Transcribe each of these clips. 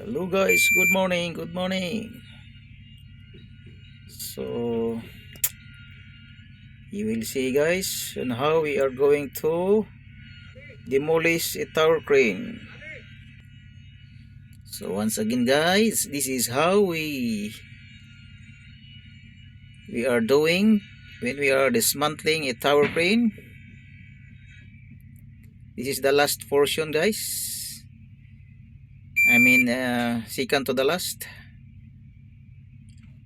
Hello guys, good morning, good morning. So you will see guys on how we are going to demolish a tower crane. So once again guys, this is how we are doing when we are dismantling a tower crane. This is the last portion guys. Second to the last.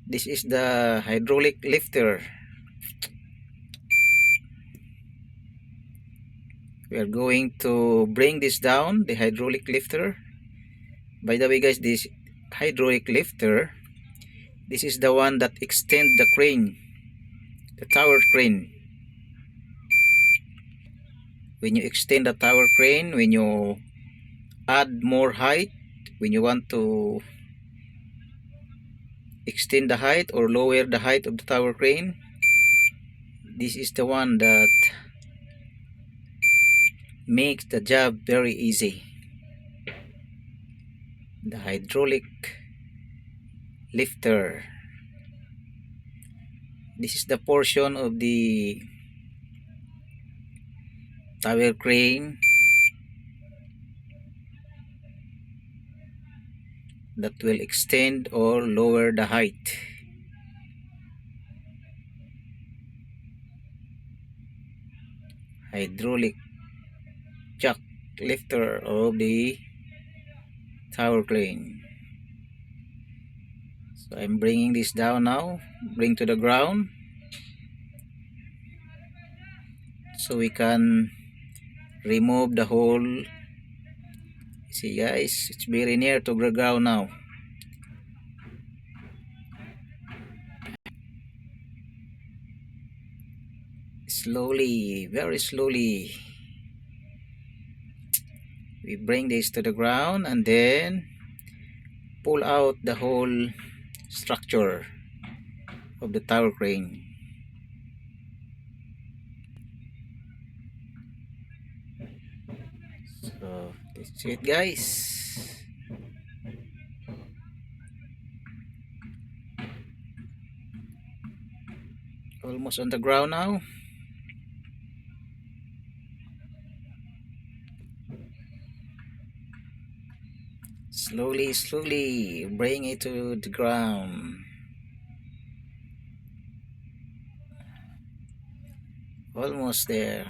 This is the hydraulic lifter. We are going to bring this down, the hydraulic lifter. By the way guys, this hydraulic lifter, this is the one that extend the crane, the tower crane. When you extend the tower crane, when you add more height, when you want to extend the height or lower the height of the tower crane, this is the one that makes the job very easy. The hydraulic lifter. This is the portion of the tower crane that will extend or lower the height. Hydraulic jack lifter of the tower crane. So I'm bringing this down now, bring to the ground, so we can remove the whole. See guys, it's very near to the ground now. Slowly, very slowly, we bring this to the ground and then pull out the whole structure of the tower crane. So that's it guys. Almost on the ground now. Slowly, slowly bring it to the ground. Almost there.